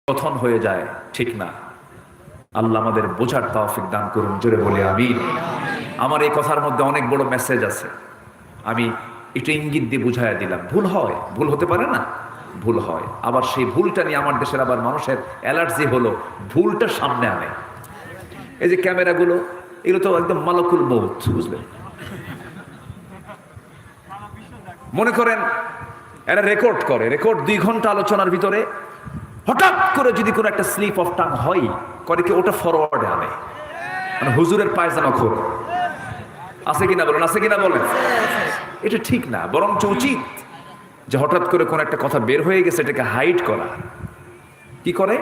কথন হয়ে যায়, ঠিক না। আল্লাহ আমাদের বোঝার তৌফিক দান করুন, জোরে বলে আমিন। আমার এই কথার মধ্যে অনেক বড় মেসেজ আছে, আমি একটু ইঙ্গিত দিয়ে বুঝাইয়া দিলাম। ভুল হয়, ভুল হতে পারে না, ভুল হয়। আবার সেই ভুলটা নিয়ে আমার দেশের আবার মানুষের অ্যালার্জি হলো, ভুলটা সামনে আনে। এই যে ক্যামেরাগুলো, এগুলো তো একদম মালাকুল মউত, বুঝলেন। মনে করেন এরা রেকর্ড করে, রেকর্ড 2 ঘন্টা আলোচনার ভিতরে হঠাৎ করে যদি কোনো একটা স্লিপ অফ টাং হয়, করে কি ওটা ফরওয়ার্ডে আনে, মানে হুজুরের পায়জামা খোল আছে কিনা বলেন, আছে কিনা বলেন। এটা ঠিক না, বরঞ্চ উচিত যে হঠাৎ করে কোন একটা কথা বের হয়ে গেছে এটাকে হাইড করা। কি করে,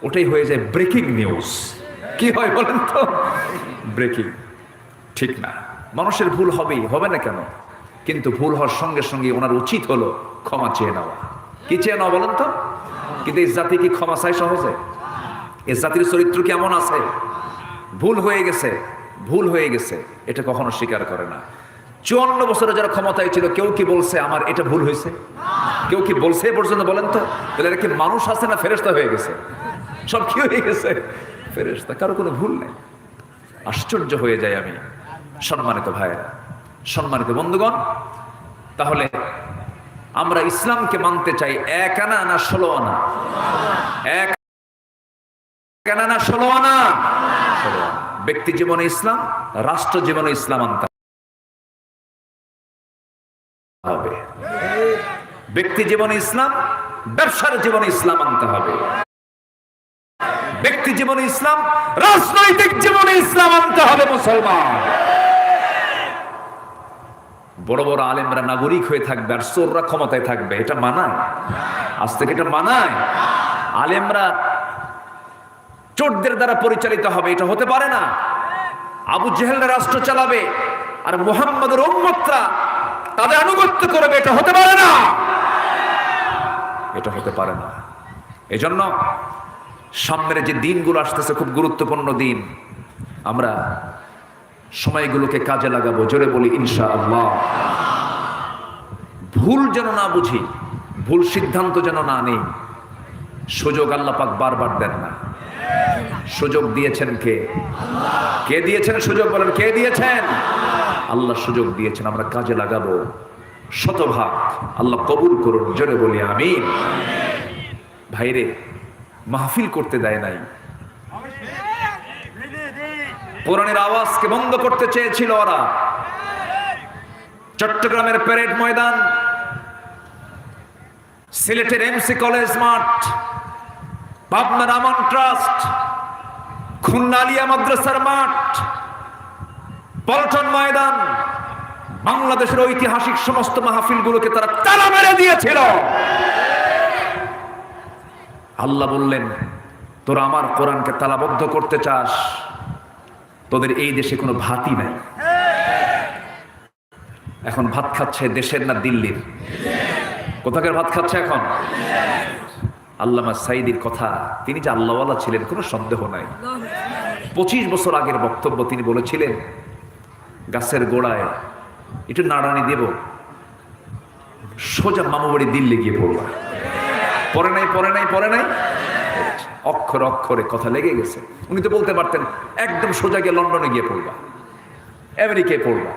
ওটাই হয়ে যায় ব্রেকিং নিউজ। কি হয় বলেন তো, ব্রেকিং। ঠিক না, মানুষের ভুল হবেই, হবে না কেন, কিন্তু ভুল হওয়ার সঙ্গে সঙ্গে ওনার উচিত হলো ক্ষমা চেয়ে নেওয়া। কি চেয়ে নেওয়া বলেন তো। কিন্তু এই জাতি কি ক্ষমা চায় সহজে? এই জাতির চরিত্র কি এমন আছে? ভুল হয়ে গেছে, ভুল হয়ে গেছে, এটা কখনো স্বীকার করে না। 54 বছরে যারা ক্ষমতায় ছিল, কেউ কি বলছে আমার এটা ভুল হয়েছে? কেউ কি বলছে এ পর্যন্ত বলেন তো? তাহলে এরা কি মানুষ আছে না ফেরেশতা হয়ে গেছে? সব কি হয়ে গেছে? ফেরেশতা, কারো কোনো ভুল নেই। আশ্চর্য হয়ে যায় আমি। সম্মানিত ভাইয়েরা, সম্মানিত বন্ধুগণ, তাহলে আমরা ইসলামকে মানতে চাই 1 আনা না 16 আনা? 1 আনা না 16 আনা? ব্যক্তি জীবনে ইসলাম, রাষ্ট্র জীবনে ইসলাম আনতে হবে। ব্যক্তি জীবনে ইসলাম, ব্যবসার জীবনে ইসলাম আনতে হবে। ব্যক্তি জীবনে ইসলাম, রাজনৈতিক জীবনে ইসলাম আনতে হবে। মুসলমান বড় বড় আলেমরা নাগরিক হয়ে থাকবে আর চোররা ক্ষমতায় থাকবে, এটা মানায়? আজ থেকে এটা মানায়? আলেমরা চোরদের দ্বারা পরিচালিত হবে, এটা হতে পারে না। আবু জেহেলরা রাষ্ট্র চালাবে আর মুহাম্মদের উম্মতরা তাদের আনুগত্য করবে, এটা হতে পারে না, এটা হতে পারে না। এজন্য সামনের যে দিনগুলো আসতেছে খুব গুরুত্বপূর্ণ দিন, আমরা সময়গুলোকে কাজে লাগাবো, জোরে বলি ইনশাআল্লাহ। ভুল যেন না বুঝি, ভুল সিদ্ধান্ত যেন না নেই। সুযোগ আল্লাহ পাক বারবার দেন না। সুযোগ দিয়েছেন কে? কে দিয়েছেন সুযোগ বলেন, কে দিয়েছেন? আল্লাহ সুযোগ দিয়েছেন, আমরা কাজে লাগাবো শতভাগ। আল্লাহ কবুল করুন, জোরে বলি আমিন। ভাইরে, মাহফিল করতে দেয় নাই, কোরআনের আওয়াজকে বন্ধ করতে চেয়েছিল ওরা। চট্টগ্রামের প্যারেড ময়দান, সিলেটের এমসি কলেজ মাঠ, পাবনার আমান ট্রাস্ট, খুলনা আলিয়া মাদ্রাসার মাঠ, পল্টন ময়দান, বাংলাদেশের ঐতিহাসিক সমস্ত মাহফিলগুলোকে তারা তালা মেরে দিয়েছিল। আল্লাহ বললেন, তোরা আমার কোরআনকে তালাবদ্ধ করতে চাস, তোদের এই দেশে কোনো ভাতই নাই। এখন ভাত খাচ্ছে দেশের না দিল্লির? কোথাকার ভাত খাচ্ছে এখন? আল্লামা সাইদির কথা, তিনি যে আল্লাহওয়ালা ছিলেন কোনো সন্দেহ নাই। 25 বছর আগের বক্তব্য তিনি বলেছিলেন, গাছের গোড়ায় একটু নাড়ানি দেব, সোজা মামাবাড়ি দিল্লি গিয়ে পড়বা। পরে নাই, পরে নাই, পরে নাই, অক্ষর অক্ষরে কথা লেগে গেছে। উনি তো বলতে পারতেন একদম সোজা গিয়ে লন্ডনে গিয়ে পড়বা, আমেরিকায় পড়বা,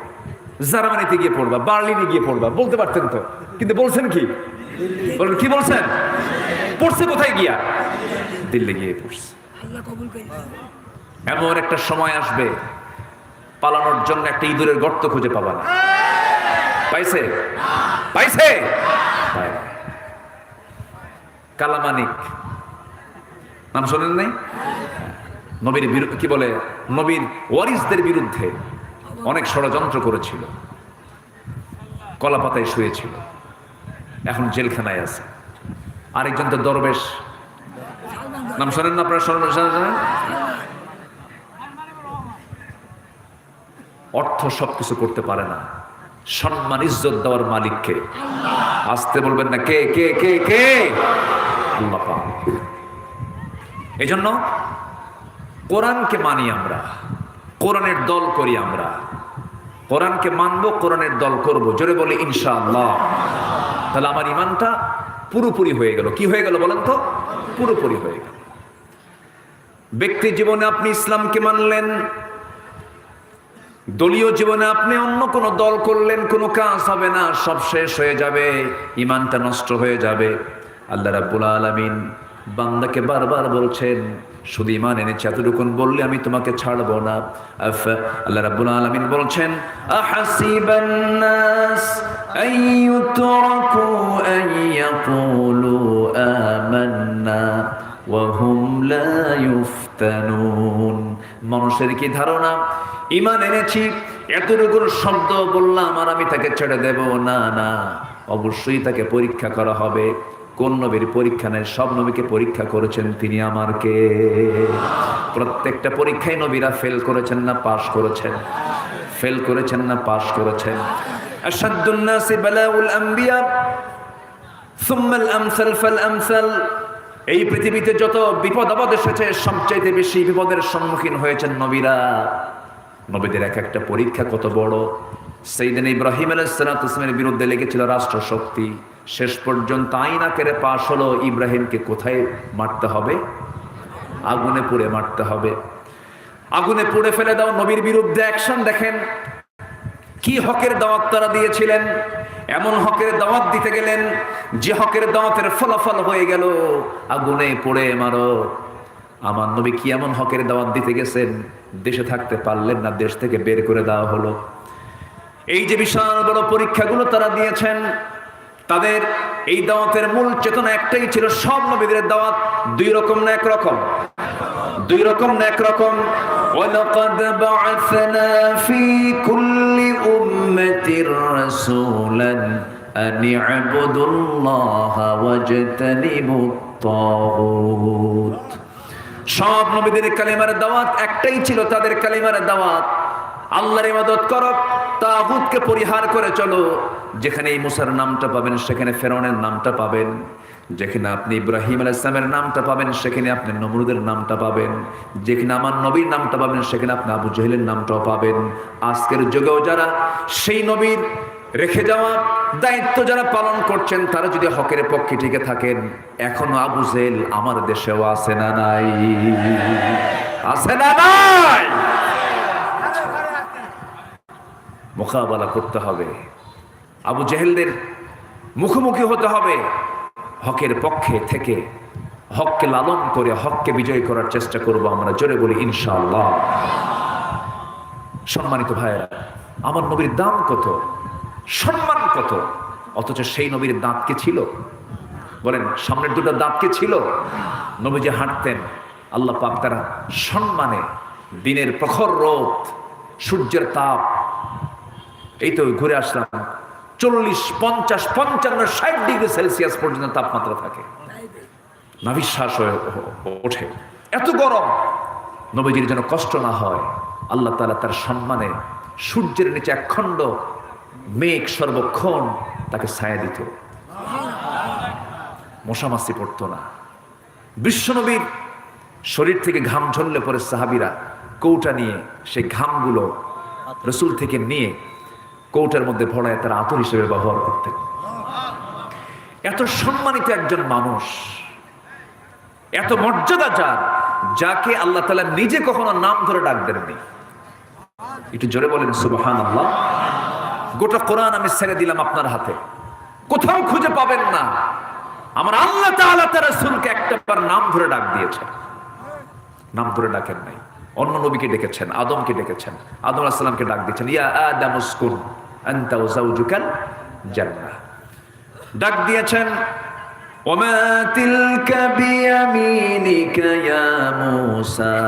জার্মানিতে গিয়ে পড়বা, বার্লিনে গিয়ে পড়বা, বলতে পারতেন তো। কিন্তু বলছেন কি? বলেন কি বলছেন? পড়ছে কোথায় গিয়া? দিল্লি গিয়ে পড়ছে। এমন একটা সময় আসবে, পালানোর জন্য একটা ইঁদুরের গর্ত খুঁজে পাবা না। পাইছে? পাইছে? কালামানিক নাম শোনেন নাই? নবীর বিরুদ্ধে, কি বলে, নবীর ওয়ারিসদের বিরুদ্ধে অনেক ষড়যন্ত্র করেছিল, কলাপাতায় শুয়েছিল, এখন জেলখানায় আছে। আরেকজন তো দরবেশ, নাম শোনেন না আপনারা? শোনেন? অর্থ সবকিছু করতে পারে না, সম্মান ইজ্জত দেওয়ার মালিককে আসতে বলবেন না। কে কে কে কে? আল্লাহ পাক। এজন্য কোরআনকে মানি আমরা, কোরআনের দল করি আমরা। কোরআনকে মানবো, কোরআনের দল করব, জোরে বলি ইনশাআল্লাহ। তাহলে আমার ইমানটা পুরোপুরি হয়ে গেল। কি হয়ে গেল বলেন তো? পুরোপুরি হয়ে গেল। ব্যক্তি জীবনে আপনি ইসলামকে মানলেন, দলীয় জীবনে আপনি অন্য কোন দল করলেন, কোনো কাজ হবে না, সব শেষ হয়ে যাবে, ইমানটা নষ্ট হয়ে যাবে। আল্লাহ রাব্বুল আলামিন বান্দাকে বারবার বলছেন, শুধু ইমান এনেছে এতটুকুন বললে আমি তোমাকে ছাড়বো না। আল্লাহ রাব্বুল আলামিন বলছেন, আহাসিবান নাস আইয়ুতরাকু আইয়াকুলু আমান্না ওয়া হুম লা ইফতানুন। মানুষের কি ধারণা ইমান এনেছি এতটুকু শব্দ বললাম আর আমি তাকে ছেড়ে দেব? না না, অবশ্যই তাকে পরীক্ষা করা হবে। কোন নবীর পরীক্ষা নেই? সব নবীকে পরীক্ষা করেছেন তিনি আমার কে। প্রত্যেকটা পরীক্ষায় নবীরা ফেল করেছেন না পাস করেছেন? ফেল করেছেন না পাস করেছেন? আশাদ্দুন নাসি বালাউল আম্বিয়া সুম্মাল আমসাল ফাল আমসাল। এই পৃথিবীতে যত বিপদ আপদ এসেছে সবচাইতে বেশি বিপদের সম্মুখীন হয়েছেন নবীরা। নবীদের এক একটা পরীক্ষা কত বড়। সাইয়েদনা ইব্রাহিম আলাইহিস সালামের বিরুদ্ধে লেগেছিল রাষ্ট্র শক্তি, শেষ পর্যন্ত আইনা কেড়ে পাশ হলো ইব্রাহিমকে কোথায় মারতে হবে? আগুনে পুড়ে মারতে হবে। আগুনে পুড়ে ফেলে দাও। নবীর বিরুদ্ধে অ্যাকশন দেখেন, কি হকের দাওয়াত তারা দিয়েছিলেন। এমন হকের দাওয়াত দিতে গেলেন যে হকের দাওয়াতের ফলাফল হয়ে গেল আগুনে পুড়ে মারো। আমার নবী কি এমন হকের দাওয়াত দিতে গেছেন, দেশে থাকতে পারলেন না, দেশ থেকে বের করে দেওয়া হলো। এই যে বিশাল বড় পরীক্ষাগুলো তারা দিয়েছেন, তাদের এই দাওয়াতের মূল চেতনা একটাই ছিল, সব নবীদের দাওয়াত দুই রকম না এক রকম? দুই রকম না এক রকম? ওয়ালাকাদ বা'আসনা ফি কুল্লি উম্মাতির রাসূলান আন ই'বুদুল্লাহা ওয়াজতানিবুত তাগুত। সব নবীদের কালিমার দাওয়াত একটাই ছিল, তাদের কালিমার দাওয়াত আল্লাহর ইবাদত করো, তাগুতকে পরিহার করে চলো। যেখানে এই মুসার নামটা পাবেন সেখানে ফেরাউনের নামটা পাবেন, যেখানে আপনি ইব্রাহিম আলাইহিস সালামের নামটা পাবেন সেখানে আপনি নমরুদের নামটা পাবেন, যেখানে আমার নবীর নামটা পাবেন সেখানে আপনি আবু জেহেলের নামটাও পাবেন। আজকের যুগেও যারা সেই নবীর রেখে যাওয়া দায়িত্ব যারা পালন করছেন, তারা যদি হকের পক্ষে টিকে থাকেন, এখনো আবু জেহেল আমার দেশেও আছে না নাই? আছে না নাই? মোকাবেলা করতে হবে, আবু জেহেলদের মুখোমুখি হতে হবে। হকের পক্ষে থেকে হককে লালন করে হককে বিজয় করার চেষ্টা করব আমরা। জোরে বলি ইনশাআল্লাহ। সম্মানিত ভাইয়েরা, আমার নবীর দাম কত, সম্মান কত, অথচ সেই নবীর দাঁত কি ছিল? বলেন, সামনের দুটো দাঁত কি ছিল? নবী যে হাঁটতেন, আল্লাহ পাক তারা সম্মানে দিনের প্রখর রোদ, সূর্যের তাপ, এই তো ঘুরে আসলাম, 40, 50, 55, 60 ডিগ্রি সেলসিয়াস পর্যন্ত তাপমাত্রা থাকে, নাভিশ্বাস হয়ে ওঠে, এত গরম। নবীজির যেন কষ্ট না হয়, আল্লাহ তাআলা তার সম্মানে সূর্যের নিচে একখণ্ড মেঘ সর্বক্ষণ তাকে ছায়া দিত, মশামাছি পড়তো না। বিশ্বনবীর শরীর থেকে ঘাম ঝরলে পরে সাহাবীরা কৌটা নিয়ে সেই ঘামগুলো রাসূল থেকে নিয়ে কৌটার মধ্যে ভরায় তারা আতর হিসেবে ব্যবহার করতেন। এত সম্মানিত একজন মানুষ, এত মর্যাদা যার, যাকে আল্লাহ তাআলা নিজে কখনো নাম ধরে ডাক দেননি। একটু জোরে বলেন সুবহানাল্লাহ। গোটা কোরআন আমি ছেড়ে দিলাম আপনার হাতে, কোথাও খুঁজে পাবেন না আমার আল্লাহ তাআলা তার রাসূলকে একটাবার নাম ধরে ডাক দিয়েছেন। নাম ধরে ডাকেন নাই। অন্য নবীকে ডেকেছেন, আদমকে ডেকেছেন, আদম আলাইহিস সালামকে ডাক দিয়েছেন, ইয়া আদাম উসকুন আনতা ওয়া যাওজুকাল জান্নাহ। ডাক দিয়েছেন, ওমা তিলকা বিয়ামিনিকা ইয়া মূসা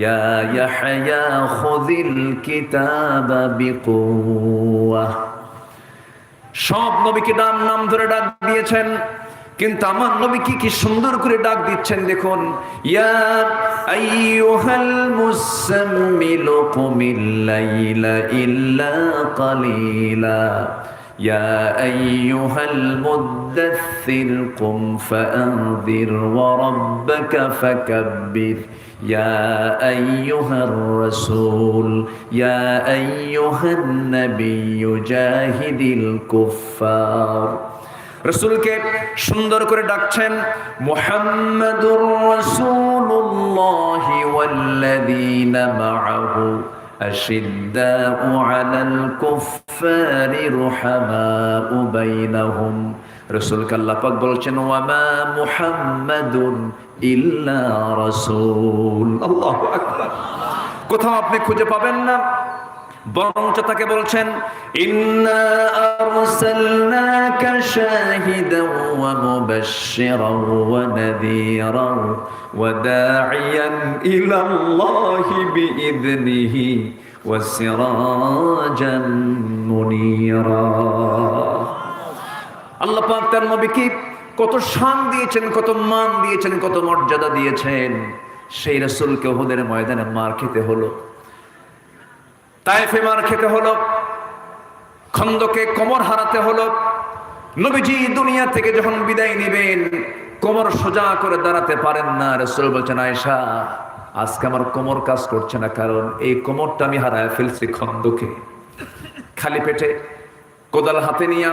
ইয়া ইয়াহইয়া খুযিল কিতাবা বিকুওয়া। সব নবীকে নাম ধরে ডাক দিয়েছেন, কিন্তু আমার নবী কি সুন্দর করে ডাক দিচ্ছেন দেখুন। ইয়া আইয়ুহাল মুসাম্মিলু কুমিল লাইলা ইল্লা কালিলা ইয়া আইয়ুহাল মুদ্দাথির কুম ফাআনযির ওয়া রাব্বাকা ফাকাব্বির ইয়া আইয়ুহার রাসূল ইয়া আইয়ুহান নাবিয়্যু জাহিদিল কুফফার। রাসূলকে সুন্দর করে ডাকছেন, মুহাম্মাদুর রাসূলুল্লাহি ওয়াল্লাযীনা মাআহু আশিদ্দাউ আলাল কুফফারি রুহামাউ বাইনাহুম। রাসূলকে আল্লাহ পাক বলছেন, ওয়া মা মুহাম্মাদুন ইল্লা রাসূল। আল্লাহু আকবার। কোথাও আপনি খুঁজে পাবেন না, বরঞ্চ তাকে বলছেন, ইন্না আরসালনাকা শাহিদাও ওয়া মুবাশশিরাও ওয়া নাযীরাও ওয়া দাঈয়ান ইলাল্লাহি বিইذনিহি ওয়া সিরাজান মুনীরা। আল্লাহ পাক তার নবীকে কত শান দিয়েছেন, কত মান দিয়েছেন, কত মর্যাদা দিয়েছেন। সেই রাসূলকে উহুদের ময়দানে মার খেতে হলো, তায়েফে মার খেতে হলো, খন্দকে কোমর হারাতে হলো। নবীজি দুনিয়া থেকে যখন বিদায় নেবেন, কোমর সোজা করে দাঁড়াতে পারেন না। রাসূল বলছেন, আয়েশা আজকে আমার কোমর কাজ করছে না, কারণ এই কোমরটা আমি হারায় ফেলছি খন্দকে। খালি পেটে কোদাল হাতে নিয়ে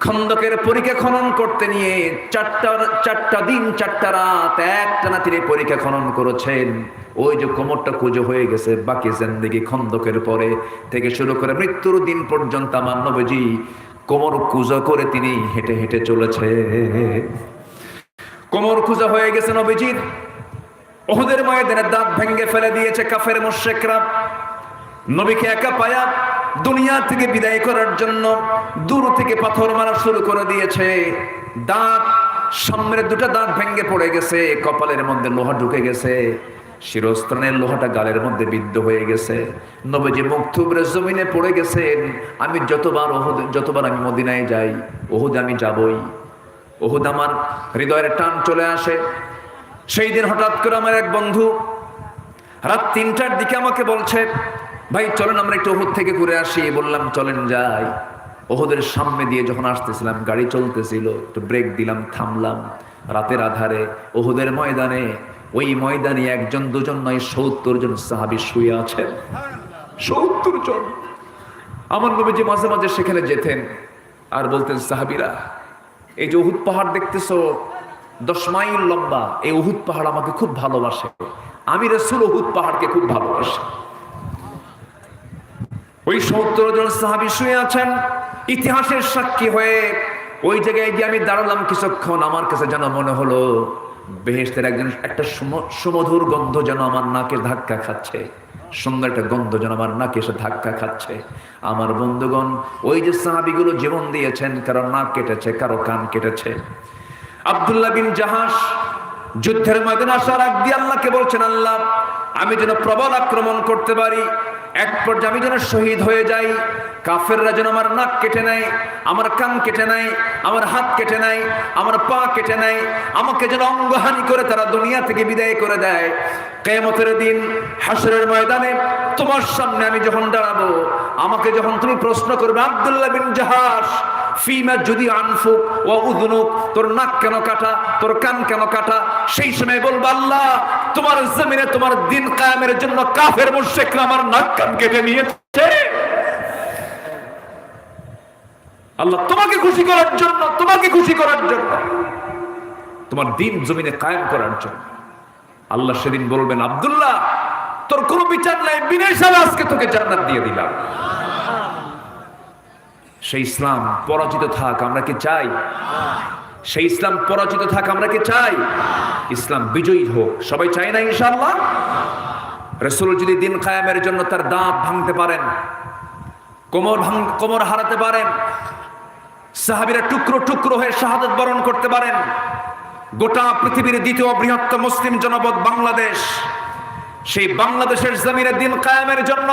খন্দকের পরীক্ষা খনন করতে নিয়ে চারটা দিন 4টা রাত একটানা তিনি পরীক্ষা খনন করেছেন। ওই যে কোমরটা কুঁজো হয়ে গেছে, বাকি জিন্দেগি খন্দকের পরে থেকে শুরু করে মৃত্যুর দিন পর্যন্ত আমার নবীজি কোমর কুঁজো করে তিনি হেঁটে হেঁটে চলেছে। কোমর কুঁজো হয়ে গেছে নবীজির। উহুদের ময়দানে দাঁত ভেঙে ফেলে দিয়েছে কাফের মুশরিকরা। নবীকে একা পায়া দুনিয়া থেকে বিদায় করার জন্য দূর থেকে পাথর মারা শুরু করে দিয়েছে। দাঁত, সামনের 2টা দাঁত ভেঙে পড়ে গেছে, কপালের মধ্যে লোহা ঢুকে গেছে, শিরস্ত্রাণের লোহাটা গালের মধ্যে বিদ্ধ হয়ে গেছে। নবীজি মুখ থুবড়ে জমিনে পড়ে গেছেন। আমি যতবার আমি মদিনায় যাই, উহুদ আমি যাবই, উহুদ আমার হৃদয়ের টান চলে আসে। সেই দিন হঠাৎ করে আমার এক বন্ধু রাত 3টার দিকে আমাকে বলছে, ভাই চলেন আমরা একটু উহুদ থেকে ঘুরে আসি। বললাম চলেন যাই। উহুদের সামনে দিয়ে যখন আসতেছিলাম, গাড়ি চলতেছিল, একটু ব্রেক দিলাম, থামলাম। রাতের আধারে উহুদের ময়দানে, ওই ময়দানে 1 জন 2 জন নয়, 70 জন সাহাবী শুয়ে আছেন। 70 জন। আমার নবীজি মাঝে মাঝে সেখানে যেতেন আর বলতেন, সাহাবীরা এই যে উহুদ পাহাড় দেখতেছো 10 মাইল লম্বা, এই উহুদ পাহাড় আমাকে খুব ভালোবাসে, আমি রাসূল উহুদ পাহাড়কে খুব ভালোবাসি। ওই 70 জন সাহাবী শুয়ে আছেন। ইতিহাসের সাক্ষী হয়ে ওই জায়গায় গিয়ে আমি দাঁড়ালাম কিছুক্ষণ। আমার কাছে যেন মনে হলো বেহেশতের একটা সুমধুর গন্ধ যেন আমার নাকে ধাক্কা খাচ্ছে, সুন্দর একটা গন্ধ যেন আমার নাকে এসে ধাক্কা খাচ্ছে। আমার বন্ধুগণ, ওই যে সাহাবীগুলো জীবন দিয়েছেন, কারো নাক কেটেছে, কারো কান কেটেছে। আব্দুল্লাহ বিন জাহাশ যুদ্ধের ময়দানে আসার আগ দিয়ে আল্লাহকে বলছেন, আল্লাহ আমি যেন প্রবল আক্রমণ করতে পারি, এক পর্যায়ে আমি যেন শহীদ হয়ে যাই, কাফেররা যেন আমার নাক কেটে নেয়, আমার কান কেটে নেয়, আমার হাত কেটে নেয়, আমার পা কেটে নেয়, আমাকে যেন অঙ্গহানি করে তারা দুনিয়া থেকে বিদায় করে দেয়। কিয়ামতের দিন হাসরের ময়দানে তোমার সামনে আমি যখন দাঁড়াবো, আমাকে যখন তুমি প্রশ্ন করবে, আব্দুল্লাহ বিন জাহাশ ফিমা যদি আনফুক ওয়া উযনুক, তোর নাক কেন কাটা, তোর কান কেন কাটা, সেই সময় বলবো, আল্লাহ তোমার জমিনে তোমার দিন কায়েমের জন্য কাফের মুশরিকরা আমার নাক কান কেটে নিয়েছে। আল্লাহ তোমাকে খুশি করার জন্য, তোমাকে খুশি করার জন্য, তোমার দিন জমিনে কায়েম করার জন্য। আল্লাহ সেদিন বলবেন, আব্দুল্লাহ তোর কোনো বিচার নাই, বিনা হিসাবে আজকে তোকে জান্নাত দিয়ে দিলাম। সেই ইসলাম পরাজিত থাক আমরা কি চাই? সেই ইসলাম পরাজিত থাক আমরা কি চাই? ইসলাম বিজয়ী হোক সবাই চাই না ইনশাআল্লাহ? রাসূল যদি দিন কায়েমের জন্য তার দাঁত ভাঙতে পারেন, কোমর হারাতে পারেন, সাহাবীরা টুকরো টুকরো হয়ে শাহাদাত বরণ করতে পারেন, গোটা পৃথিবীর দ্বিতীয় বৃহত্তম মুসলিম জনপদ বাংলাদেশ, সেই বাংলাদেশের জমিনে দিন কায়েমের জন্য,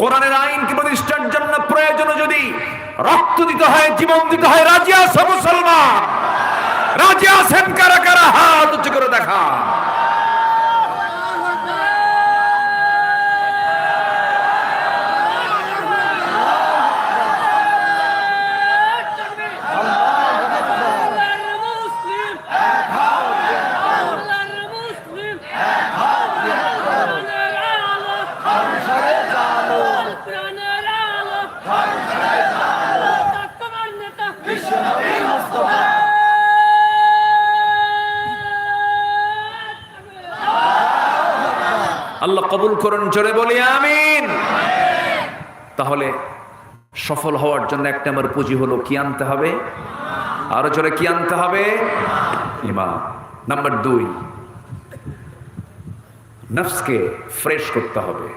কোরআনের আইনকে প্রতিষ্ঠার জন্য প্রয়োজনে যদি রক্ত দিতে হয়, জীবন দিতে হয়, রাজি আছে মুসলমান? রাজি আছেন কারা কারা? হাত উঁচু করে দেখা। Vision আল্লাহ কবুল করুন, জোরে বলি আমিন। তাহলে সফল হওয়ার জন্য এক নম্বর পুঁজি হলো কি আনতে হবে? আরো জোরে কি আনতে হবে? ঈমান। নাম্বার 2, নফসকে ফ্রেশ করতে হবে।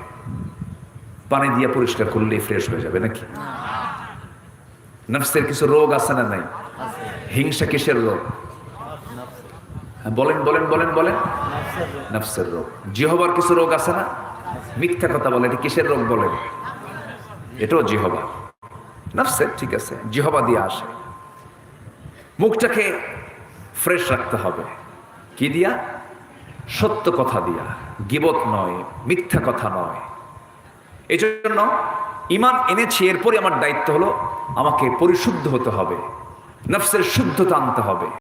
পানি দিয়ে পরিষ্কার করলেই ফ্রেশ হয়ে যাবে নাকি? নফসের কিছু রোগ আছে না নাই? হিংসা কিসের রোগ? বলেন বলেন বলেন বলেন। নফসের রোগ। জিহবার কিছু রোগ আছে না? মিথ্যা কথা বলে, এটা কিসের রোগ বলেন? এটাও জিহবা, নফসের, ঠিক আছে, জিহবা দিয়ে আসে। মুখটাকে ফ্রেশ রাখতে হবে কি দিয়া? সত্য কথা দিয়া, গীবত নয়, মিথ্যা কথা নয়। এই জন্য ঈমান এনেছি, এরপরে আমার দায়িত্ব হলো আমাকে পরিশুদ্ধ হতে হবে, নফসের শুদ্ধতা আনতে হবে।